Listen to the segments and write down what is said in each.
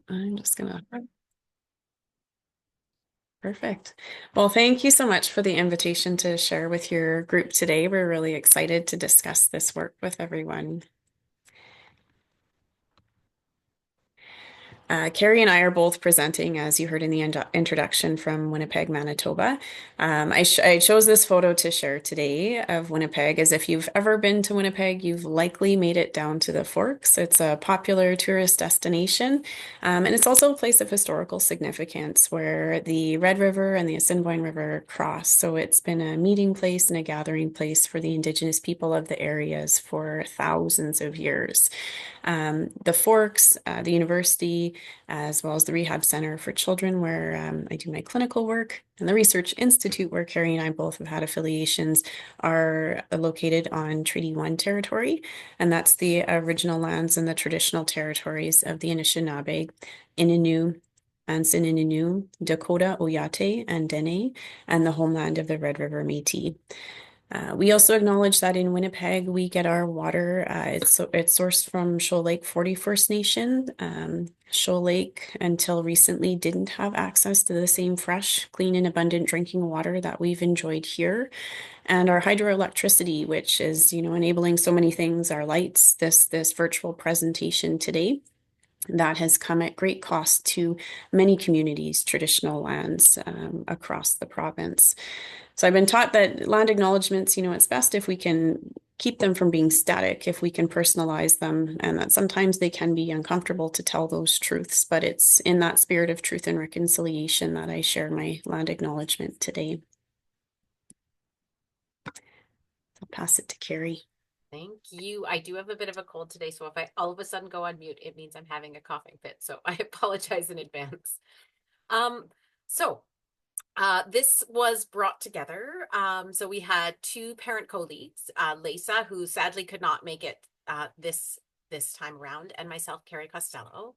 I'm just gonna, perfect. Well, thank you so much for the invitation to share with your group today. We're really excited to discuss this work with everyone. Carrie and I are both presenting, as you heard in the introduction, from Winnipeg, Manitoba. I chose this photo to share today of Winnipeg, as if you've ever been to Winnipeg, you've likely made it down to the Forks. It's a popular tourist destination, and it's also a place of historical significance where the Red River and the Assiniboine River cross. So it's been a meeting place and a gathering place for the Indigenous people of the areas for thousands of years. The Forks, the university, as well as the Rehab Center for Children, where I do my clinical work, and the Research Institute, where Carrie and I both have had affiliations, are located on Treaty 1 territory. And that's the original lands and the traditional territories of the Anishinaabe, Innu, and Sinininu, Dakota, Oyate, and Dene, and the homeland of the Red River Métis. We also acknowledge that in Winnipeg, we get our water. It's sourced from Shoal Lake 41st Nation. Shoal Lake, until recently, didn't have access to the same fresh, clean, and abundant drinking water that we've enjoyed here. And our hydroelectricity, which is, enabling so many things, our lights, this virtual presentation today. That has come at great cost to many communities, traditional lands across the province. So I've been taught that land acknowledgements, it's best if we can keep them from being static, if we can personalize them, and that sometimes they can be uncomfortable to tell those truths. But it's in that spirit of truth and reconciliation that I share my land acknowledgement today. I'll pass it to Carrie. Thank you. I do have a bit of a cold today, so if I all of a sudden go on mute, it means I'm having a coughing fit. So I apologize in advance. Um, so this was brought together. So we had two parent co-leads, Lisa, who sadly could not make it this time around, and myself, Carrie Costello.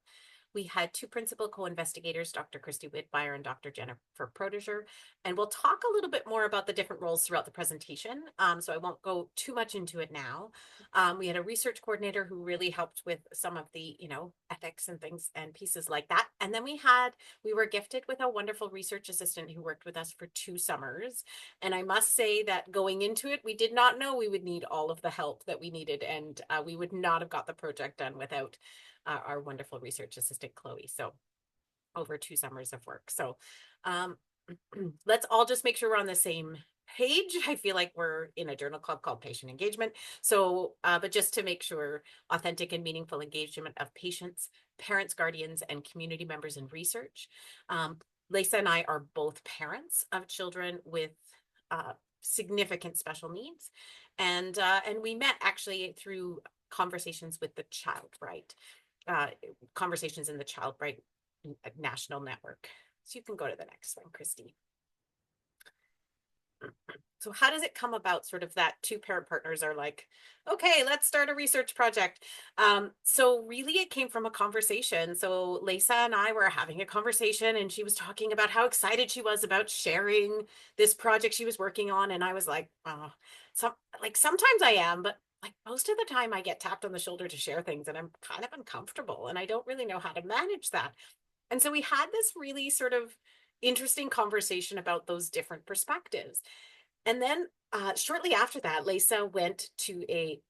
We had two principal co-investigators, Dr. Kristy Wittmeier and Dr. Jennifer Protege, and we'll talk a little bit more about the different roles throughout the presentation, so I won't go too much into it now. We had a research coordinator who really helped with some of the, ethics and things and pieces like that. And then we were gifted with a wonderful research assistant who worked with us for 2 summers. And I must say that going into it, we did not know we would need all of the help that we needed, and we would not have got the project done without our wonderful research assistant, Chloe. So over 2 summers of work. So let's all just make sure we're on the same page. I feel like we're in a journal club called Patient Engagement. So, but just to make sure, authentic and meaningful engagement of patients, parents, guardians, and community members in research. Lisa and I are both parents of children with significant special needs. And we met actually through conversations with the Child Right, conversations in the Child Right National Network. So you can go to the next one, Kristy. So how does it come about, sort of, that two parent partners are like, okay, let's start a research project? So really it came from a conversation. So Lisa and I were having a conversation, and she was talking about how excited she was about sharing this project she was working on. And I was like, oh, sometimes I am, but like most of the time I get tapped on the shoulder to share things, and I'm kind of uncomfortable, and I don't really know how to manage that. And so we had this really sort of interesting conversation about those different perspectives. And then shortly after that, Lisa went to a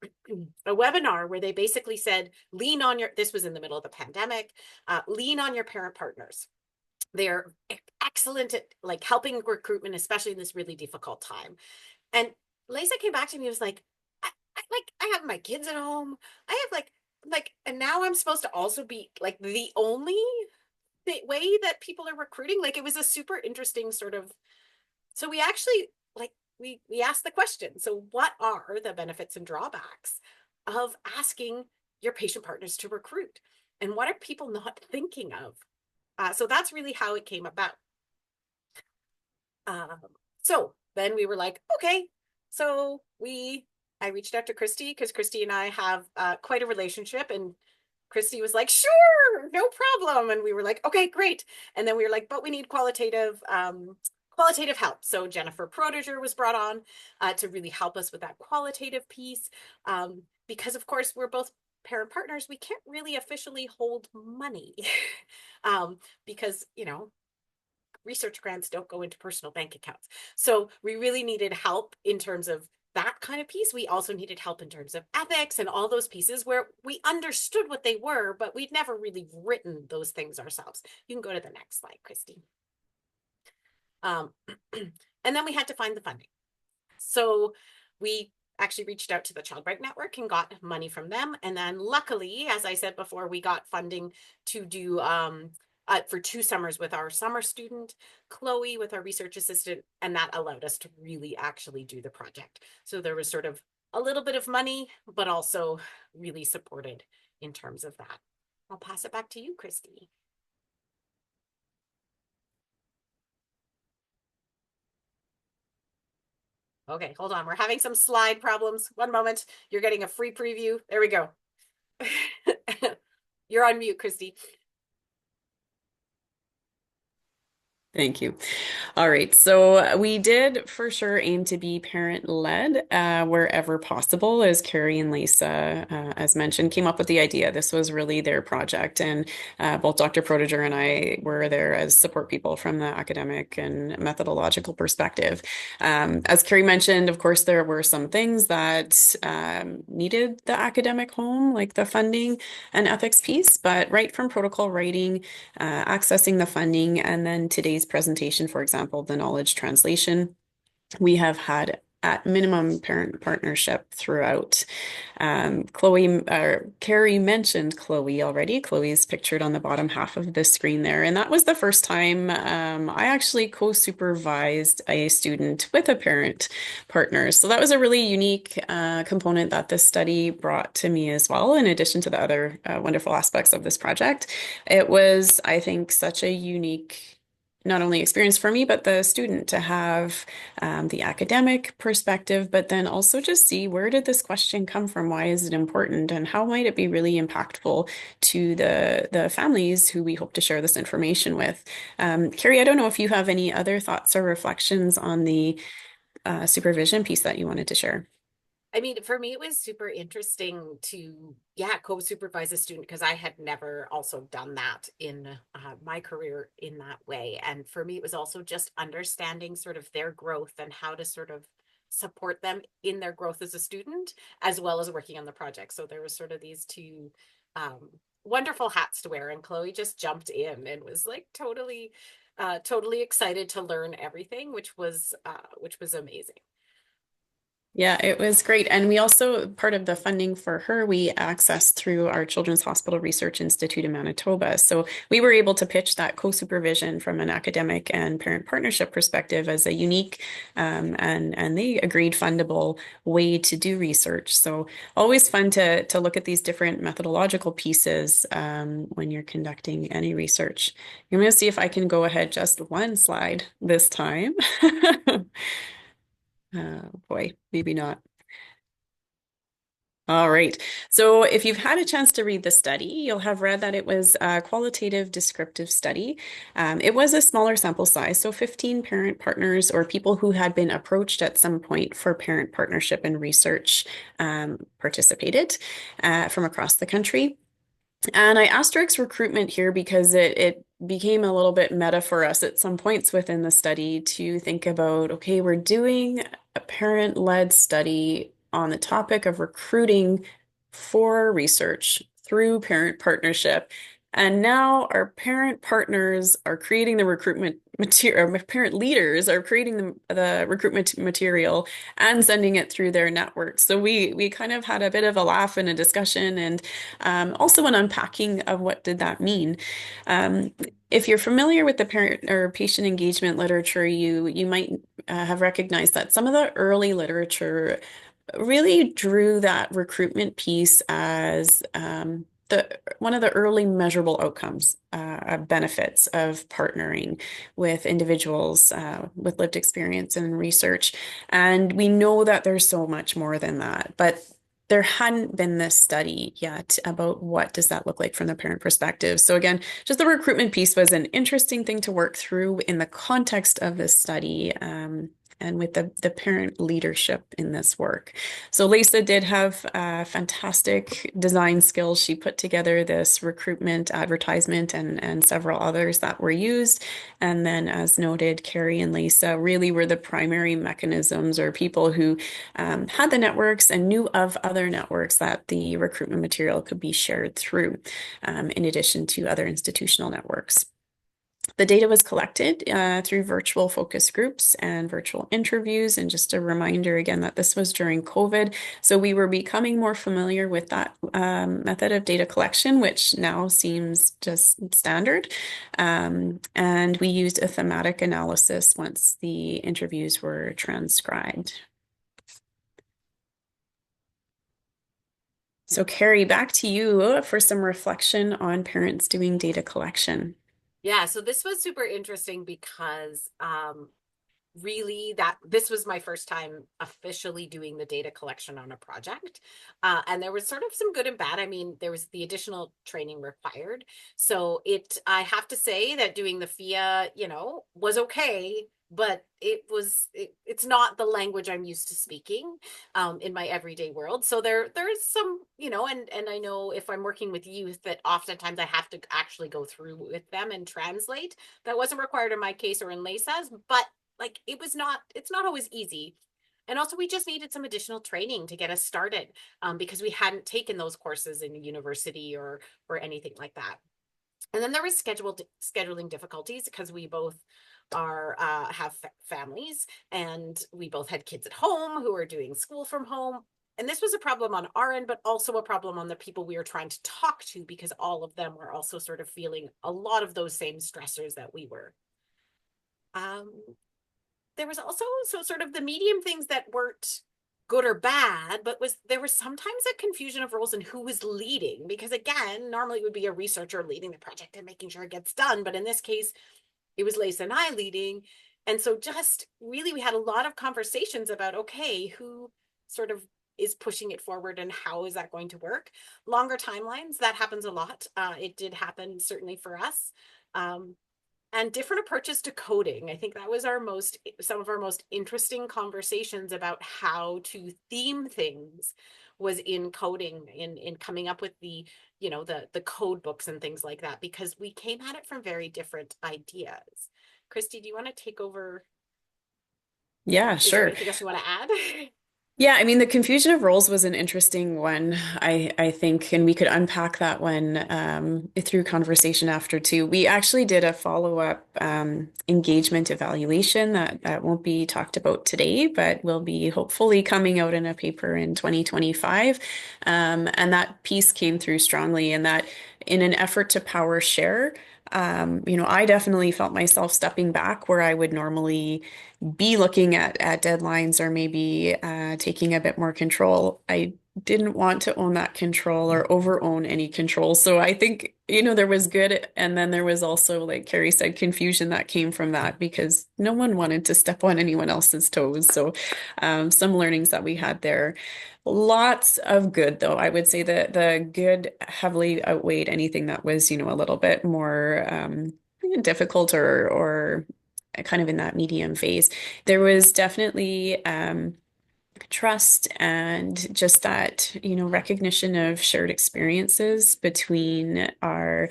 webinar where they basically said, lean on your, this was in the middle of the pandemic, lean on your parent partners. They're excellent at like helping recruitment, especially in this really difficult time. And Lisa came back to me and was like, I have my kids at home. I have and now I'm supposed to also be like the only way that people are recruiting. Like, it was a super interesting sort of, so we actually like we asked the question, so what are the benefits and drawbacks of asking your patient partners to recruit, and what are people not thinking of? So that's really how it came about. So then we were like, okay, so I reached out to Kristy, because Kristy and I have quite a relationship, and Kristy was like, sure, no problem. And we were like, okay, great. And then we were like, but we need qualitative help. So Jennifer Protege was brought on to really help us with that qualitative piece. Because of course we're both parent partners, we can't really officially hold money. because, research grants don't go into personal bank accounts. So we really needed help in terms of that kind of piece. We also needed help in terms of ethics and all those pieces where we understood what they were, but we'd never really written those things ourselves. You can go to the next slide, Kristy. And then we had to find the funding. So we actually reached out to the Child Right Network and got money from them. And then luckily, as I said before, we got funding to do for 2 summers with our summer student, Chloe, with our research assistant, and that allowed us to really actually do the project. So there was sort of a little bit of money, but also really supported in terms of that. I'll pass it back to you, Kristy. Okay, hold on. We're having some slide problems. One moment. You're getting a free preview. There we go. You're on mute, Kristy. Thank you. All right. So we did for sure aim to be parent-led wherever possible, as Carrie and Lisa, as mentioned, came up with the idea. This was really their project. And both Dr. Prodiger and I were there as support people from the academic and methodological perspective. As Carrie mentioned, of course, there were some things that needed the academic home, like the funding and ethics piece, but right from protocol writing, accessing the funding, and then today's presentation, for example, the knowledge translation, we have had at minimum parent partnership throughout. Carrie mentioned Chloe already. Chloe is pictured on the bottom half of the screen there. And that was the first time I actually co-supervised a student with a parent partner. So that was a really unique component that this study brought to me as well, in addition to the other wonderful aspects of this project. It was, I think, such a unique not only experience for me, but the student to have the academic perspective, but then also just see where did this question come from? Why is it important? And how might it be really impactful to the families who we hope to share this information with? Carrie, I don't know if you have any other thoughts or reflections on the supervision piece that you wanted to share. I mean, for me, it was super interesting to, co-supervise a student because I had never also done that in my career in that way. And for me, it was also just understanding sort of their growth and how to sort of support them in their growth as a student, as well as working on the project. So there was sort of these two wonderful hats to wear. And Chloe just jumped in and was like totally excited to learn everything, which was amazing. Yeah, it was great. And we also, part of the funding for her, we accessed through our Children's Hospital Research Institute in Manitoba. So we were able to pitch that co-supervision from an academic and parent partnership perspective as a unique and they agreed fundable way to do research. So always fun to look at these different methodological pieces when you're conducting any research. I'm going to see if I can go ahead just one slide this time. Boy, maybe not. All right. So if you've had a chance to read the study, you'll have read that it was a qualitative descriptive study. It was a smaller sample size, so 15 parent partners or people who had been approached at some point for parent partnership and research participated from across the country. And I asterisk recruitment here because it became a little bit meta for us at some points within the study to think about, okay, we're doing a parent-led study on the topic of recruiting for research through parent partnership. And now our parent partners are creating the recruitment material, parent leaders are creating the recruitment material and sending it through their network. So we kind of had a bit of a laugh and a discussion and also an unpacking of what did that mean. If you're familiar with the parent or patient engagement literature, you might have recognized that some of the early literature really drew that recruitment piece as one of the early measurable outcomes, benefits of partnering with individuals with lived experience and research. And we know that there's so much more than that, but there hadn't been this study yet about what does that look like from the parent perspective. So again, just the recruitment piece was an interesting thing to work through in the context of this study. and with the parent leadership in this work. So Lisa did have fantastic design skills. She put together this recruitment advertisement and several others that were used. And then, as noted, Carrie and Lisa really were the primary mechanisms or people who had the networks and knew of other networks that the recruitment material could be shared through, in addition to other institutional networks. The data was collected through virtual focus groups and virtual interviews. And just a reminder again that this was during COVID. So we were becoming more familiar with that method of data collection, which now seems just standard. And we used a thematic analysis once the interviews were transcribed. So Carrie, back to you for some reflection on parents doing data collection. Yeah, so this was super interesting because really that this was my first time officially doing the data collection on a project. And there was sort of some good and bad. I mean, there was the additional training required. So I have to say that doing the FIA, was okay, but it's not the language I'm used to speaking in my everyday world. So there's some, and I know if I'm working with youth that oftentimes I have to actually go through with them and translate. That wasn't required in my case or in Lisa's, but like it's not always easy. And also we just needed some additional training to get us started because we hadn't taken those courses in university or anything like that. And then there was scheduling difficulties because we both have families and we both had kids at home who were doing school from home. And this was a problem on our end, but also a problem on the people we were trying to talk to because all of them were also sort of feeling a lot of those same stressors that we were. There was also sort of the medium things that weren't good or bad, but there was sometimes a confusion of roles and who was leading, because again, normally it would be a researcher leading the project and making sure it gets done. But in this case, it was Lisa and I leading. And so just really, we had a lot of conversations about, okay, who sort of is pushing it forward and how is that going to work? Longer timelines, that happens a lot. It did happen certainly for us. And different approaches to coding. I think that was some of our most interesting conversations about how to theme things was in coding, in coming up with the code books and things like that, because we came at it from very different ideas. Kristy, do you want to take over? Yeah, Is there sure. anything else you want to add? Yeah, I mean, the confusion of roles was an interesting one, I think, and we could unpack that one through conversation after too. We actually did a follow-up engagement evaluation that won't be talked about today, but will be hopefully coming out in a paper in 2025. And that piece came through strongly in that in an effort to power share, I definitely felt myself stepping back where I would normally be looking at deadlines or maybe taking a bit more control. I didn't want to own that control or over own any control. So I think, there was good. And then there was also, like Carrie said, confusion that came from that because no one wanted to step on anyone else's toes. So some learnings that we had there. Lots of good, though. I would say that the good heavily outweighed anything that was, a little bit more difficult or kind of in that medium phase. There was definitely trust and just that, recognition of shared experiences between our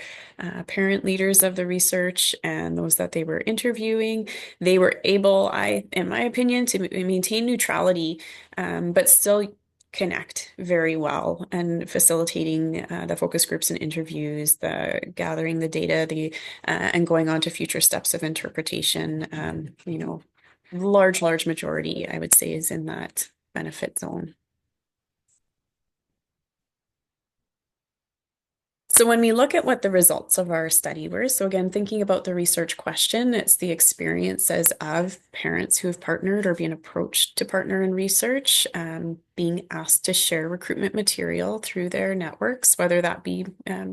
parent leaders of the research and those that they were interviewing. They were able, in my opinion, to maintain neutrality, but still connect very well and facilitating the focus groups and interviews, the gathering the data, and going on to future steps of interpretation. Large majority, I would say, is in that benefit zone. So when we look at what the results of our study were, so again, thinking about the research question, it's the experiences of parents who have partnered or been approached to partner in research, being asked to share recruitment material through their networks, whether that be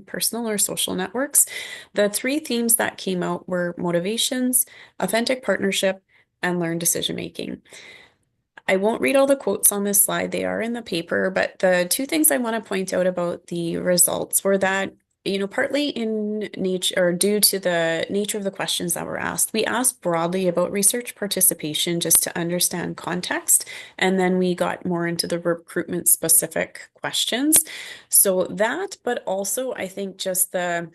personal or social networks. The three themes that came out were motivations, authentic partnership, and learned decision making. I won't read all the quotes on this slide. They are in the paper, but the two things I want to point out about the results were that partly in nature or due to the nature of the questions that were asked, we asked broadly about research participation just to understand context. And then we got more into the recruitment specific questions. So that, but also I think just the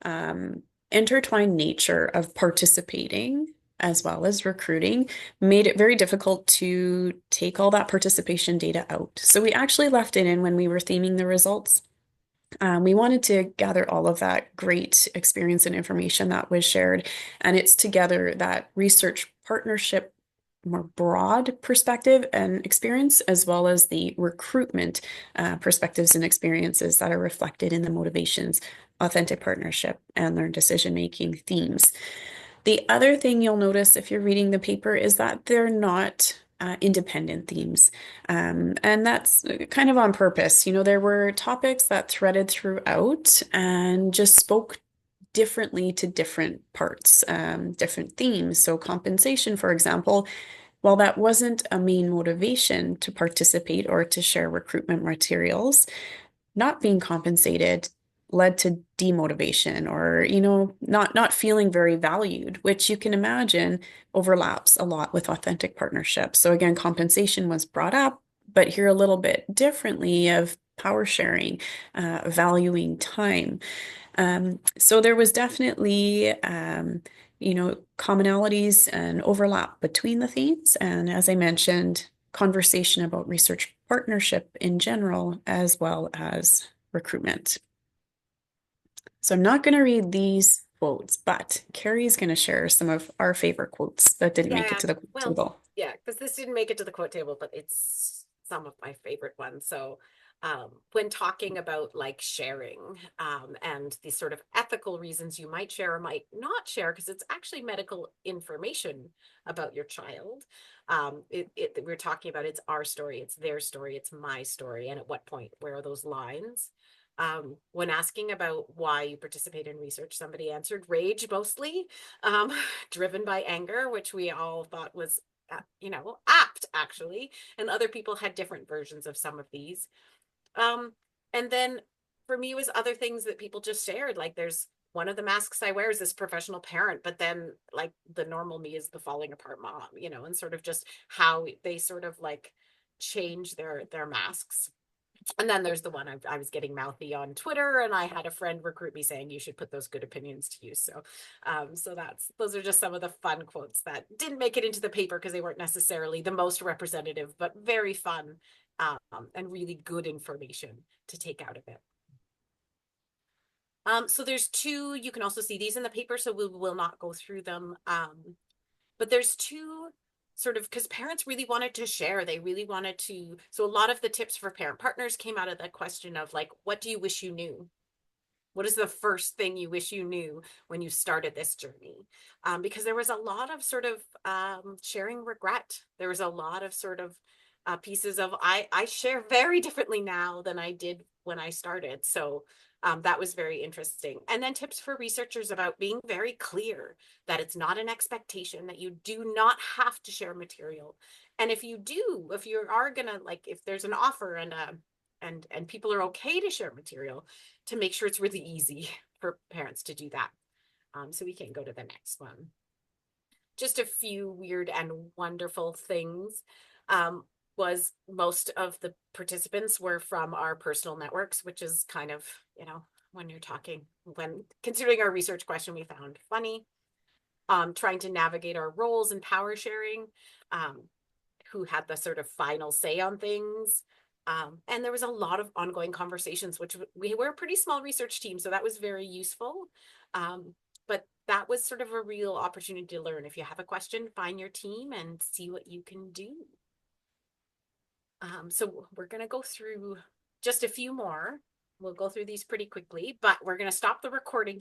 um, intertwined nature of participating as well as recruiting made it very difficult to take all that participation data out. So we actually left it in when we were theming the results. We wanted to gather all of that great experience and information that was shared, and it's together that research partnership, more broad perspective and experience, as well as the recruitment perspectives and experiences that are reflected in the motivations, authentic partnership, and learned decision-making themes. The other thing you'll notice if you're reading the paper is that they're not independent themes. And that's kind of on purpose. There were topics that threaded throughout and just spoke differently to different parts, different themes. So, compensation, for example, while that wasn't a main motivation to participate or to share recruitment materials, not being compensated led to demotivation or not feeling very valued, which you can imagine overlaps a lot with authentic partnerships. So again, compensation was brought up, but here a little bit differently of power sharing, valuing time. So there was definitely commonalities and overlap between the themes, and as I mentioned, conversation about research partnership in general, as well as recruitment. So I'm not going to read these quotes, but Carrie's going to share some of our favorite quotes that didn't make it Yeah, to the well, table. yeah, because this didn't make it to the quote table, but it's some of my favorite ones. So, when talking about like sharing, and these sort of ethical reasons you might share or might not share, because it's actually medical information about your child. We're talking about it's our story, it's their story, it's my story, and at what point, where are those lines? When asking about why you participate in research, somebody answered rage mostly, um, driven by anger, which we all thought was, apt actually. And other people had different versions of some of these. Um, and then for me, it was other things that people just shared. Like there's one of the masks I wear is this professional parent, but then like the normal me is the falling apart mom, and sort of just how they sort of like change their masks. And then there's the one I was getting mouthy on Twitter, and I had a friend recruit me saying you should put those good opinions to use. So those are just some of the fun quotes that didn't make it into the paper because they weren't necessarily the most representative, but very fun, and really good information to take out of it. So there's two. You can also see these in the paper, so we will not go through them. But there's two sort of because parents really wanted to share. They really wanted to. So a lot of the tips for parent partners came out of that question of like, what do you wish you knew? What is the first thing you wish you knew when you started this journey? Because there was a lot of sort of sharing regret. There was a lot of sort of pieces of I share very differently now than I did when I started. So that was very interesting. And then tips for researchers about being very clear that it's not an expectation, that you do not have to share material. And if you do, if you are gonna like, if there's an offer and people are okay to share material, to make sure it's really easy for parents to do that. So we can go to the next one. Just a few weird and wonderful things. Was most of the participants were from our personal networks, which is kind of, when you're talking, when considering our research question, we found funny. Trying to navigate our roles and power sharing, who had the sort of final say on things. And there was a lot of ongoing conversations, which we were a pretty small research team, so that was very useful. But that was sort of a real opportunity to learn. If you have a question, find your team and see what you can do. So we're going to go through just a few more. We'll go through these pretty quickly, but we're going to stop the recording